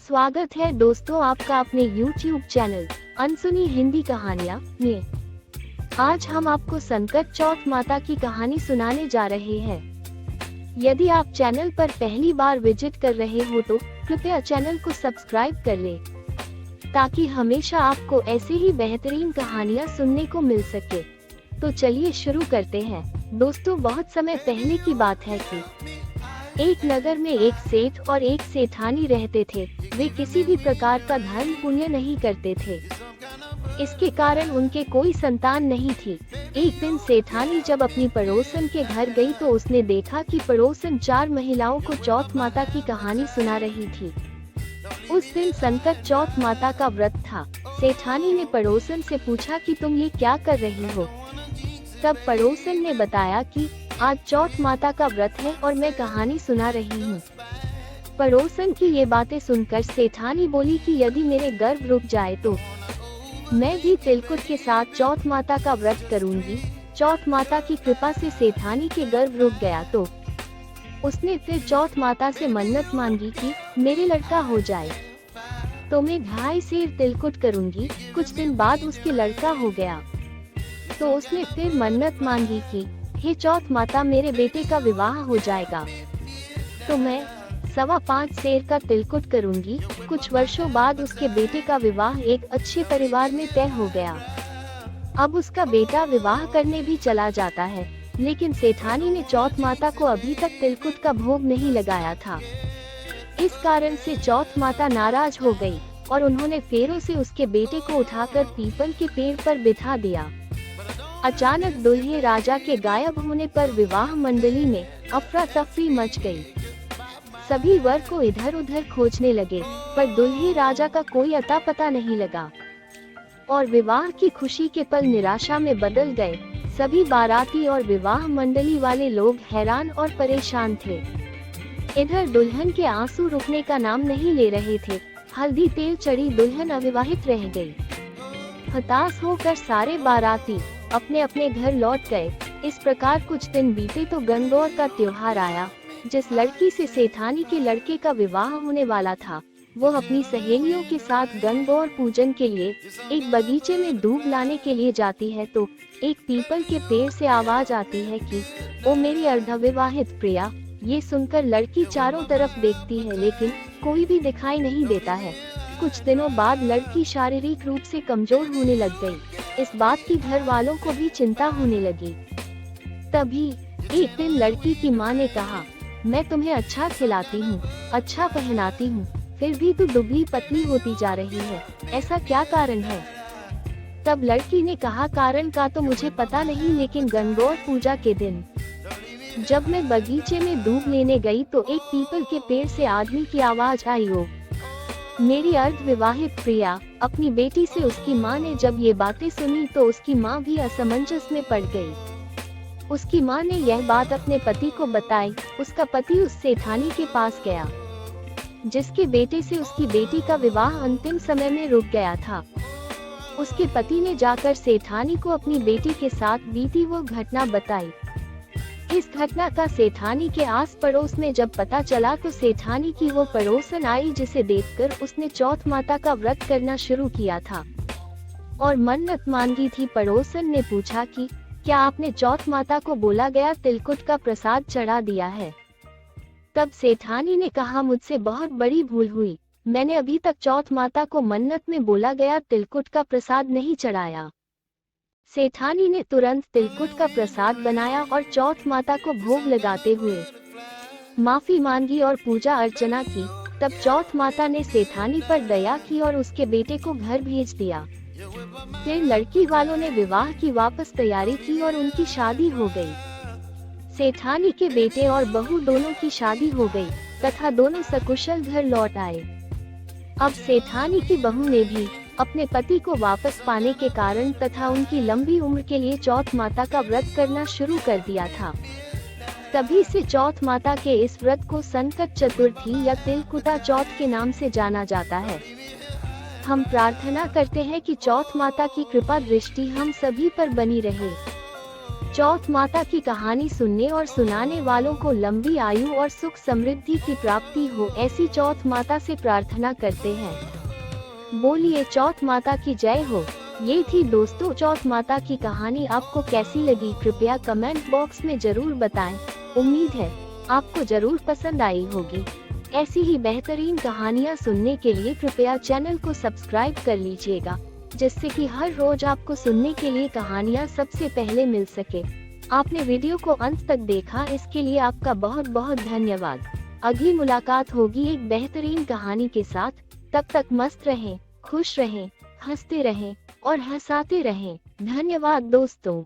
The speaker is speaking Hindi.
स्वागत है दोस्तों आपका अपने YouTube चैनल अनसुनी हिंदी कहानियाँ में। आज हम आपको संकट चौथ माता की कहानी सुनाने जा रहे हैं। यदि आप चैनल पर पहली बार विजिट कर रहे हो तो कृपया चैनल को सब्सक्राइब कर लें, ताकि हमेशा आपको ऐसे ही बेहतरीन कहानियाँ सुनने को मिल सके। तो चलिए शुरू करते हैं। दोस्तों, बहुत समय पहले की बात है कि एक नगर में एक सेठ और एक सेठानी रहते थे। वे किसी भी प्रकार का धर्म पुण्य नहीं करते थे। इसके कारण उनके कोई संतान नहीं थी। एक दिन सेठानी जब अपनी पड़ोसन के घर गई तो उसने देखा कि पड़ोसन 4 महिलाओं को चौथ माता की कहानी सुना रही थी। उस दिन संकट चौथ माता का व्रत था। सेठानी ने पड़ोसन से पूछा कि तुम ये क्या कर रही हो। तब पड़ोसन ने बताया कि आज चौथ माता का व्रत है और मैं कहानी सुना रही हूँ। पड़ोसन की ये बातें सुनकर सेठानी बोली कि यदि मेरे गर्भ रुक जाए तो मैं भी तिलकुट के साथ चौथ माता का व्रत करूँगी। चौथ माता की कृपा से सेठानी के गर्भ रुक गया तो उसने फिर चौथ माता से मन्नत मांगी कि मेरे लड़का हो जाए तो मैं 2.5 सेर तिलकुट करूँगी। कुछ दिन बाद उसके लड़का हो गया तो उसने फिर मन्नत मांगी कि हे चौथ माता, मेरे बेटे का विवाह हो जाएगा तो मैं 5.25 सेर का तिलकुट करूंगी। कुछ वर्षों बाद उसके बेटे का विवाह एक अच्छे परिवार में तय हो गया। अब उसका बेटा विवाह करने भी चला जाता है, लेकिन सेठानी ने चौथ माता को अभी तक तिलकुट का भोग नहीं लगाया था। इस कारण से चौथ माता नाराज हो गई और उन्होंने फेरों से उसके बेटे को उठाकर पीपल के पेड़ पर बिठा दिया। अचानक दुल्हे राजा के गायब होने पर विवाह मंडली में अफरा तफरी मच गई। सभी वर को इधर उधर खोजने लगे, पर दुल्हे राजा का कोई अता पता नहीं लगा और विवाह की खुशी के पल निराशा में बदल गए। सभी बाराती और विवाह मंडली वाले लोग हैरान और परेशान थे। इधर दुल्हन के आंसू रुकने का नाम नहीं ले रहे थे। हल्दी तेल चढ़ी दुल्हन अविवाहित रह गई। हताश होकर सारे बाराती अपने अपने घर लौट गए। इस प्रकार कुछ दिन बीते तो गणगौर का त्योहार आया। जिस लड़की से सेठानी के लड़के का विवाह होने वाला था, वो अपनी सहेलियों के साथ गणगौर पूजन के लिए एक बगीचे में दूब लाने के लिए जाती है तो एक पीपल के पेड़ से आवाज आती है कि ओ मेरी अर्धविवाहित प्रिया। ये सुनकर लड़की चारों तरफ देखती है, लेकिन कोई भी दिखाई नहीं देता है। कुछ दिनों बाद लड़की शारीरिक रूप से कमजोर होने लग गई। इस बात की घर वालों को भी चिंता होने लगी। तभी एक दिन लड़की की माँ ने कहा, मैं तुम्हें अच्छा खिलाती हूँ, अच्छा पहनाती हूँ, फिर भी तू दुबली पतली होती जा रही है। ऐसा क्या कारण है? तब लड़की ने कहा, कारण का तो मुझे पता नहीं, लेकिन गणगौर पूजा के दिन जब मैं बगीचे में दूब लेने गई तो एक पीपल के पेड़ से आदमी की आवाज आई, ओ मेरी अर्धविवाहित प्रिया। अपनी बेटी से उसकी माँ ने जब ये बातें सुनी तो उसकी माँ भी असमंजस में पड़ गई। उसकी माँ ने यह बात अपने पति को बताई। उसका पति उस सेठानी के पास गया जिसके बेटे से उसकी बेटी का विवाह अंतिम समय में रुक गया था। उसके पति ने जाकर सेठानी को अपनी बेटी के साथ बीती वो घटना बताई। इस घटना का सेठानी के आस पड़ोस में जब पता चला तो सेठानी की वो पड़ोसन आई, जिसे देखकर उसने चौथ माता का व्रत करना शुरू किया था और मन्नत मांगी थी। पड़ोसन ने पूछा कि क्या आपने चौथ माता को बोला गया तिलकुट का प्रसाद चढ़ा दिया है? तब सेठानी ने कहा, मुझसे बहुत बड़ी भूल हुई। मैंने अभी तक चौथ माता को मन्नत में बोला गया तिलकुट का प्रसाद नहीं चढ़ाया। सेठानी ने तुरंत तिलकुट का प्रसाद बनाया और चौथ माता को भोग लगाते हुए माफी मांगी और पूजा अर्चना की। तब चौथ माता ने सेठानी पर दया की और उसके बेटे को घर भेज दिया। फिर लड़की वालों ने विवाह की वापस तैयारी की और उनकी शादी हो गई। सेठानी के बेटे और बहू दोनों की शादी हो गई तथा दोनों सकुशल घर लौट आए। अब सेठानी की बहू ने भी अपने पति को वापस पाने के कारण तथा उनकी लंबी उम्र के लिए चौथ माता का व्रत करना शुरू कर दिया था। तभी से चौथ माता के इस व्रत को संकट चतुर्थी या तिलकुटा चौथ के नाम से जाना जाता है। हम प्रार्थना करते हैं कि चौथ माता की कृपा दृष्टि हम सभी पर बनी रहे। चौथ माता की कहानी सुनने और सुनाने वालों को लंबी आयु और सुख समृद्धि की प्राप्ति हो, ऐसी चौथ माता से प्रार्थना करते हैं। बोलिए चौथ माता की जय हो। ये थी दोस्तों चौथ माता की कहानी। आपको कैसी लगी कृपया कमेंट बॉक्स में जरूर बताएं। उम्मीद है आपको जरूर पसंद आई होगी। ऐसी ही बेहतरीन कहानियाँ सुनने के लिए कृपया चैनल को सब्सक्राइब कर लीजिएगा, जिससे कि हर रोज आपको सुनने के लिए कहानियाँ सबसे पहले मिल सके। आपने वीडियो को अंत तक देखा, इसके लिए आपका बहुत बहुत धन्यवाद। अगली मुलाकात होगी एक बेहतरीन कहानी के साथ। तब तक मस्त रहें, खुश रहें, हंसते रहें और हंसाते रहें। धन्यवाद दोस्तों।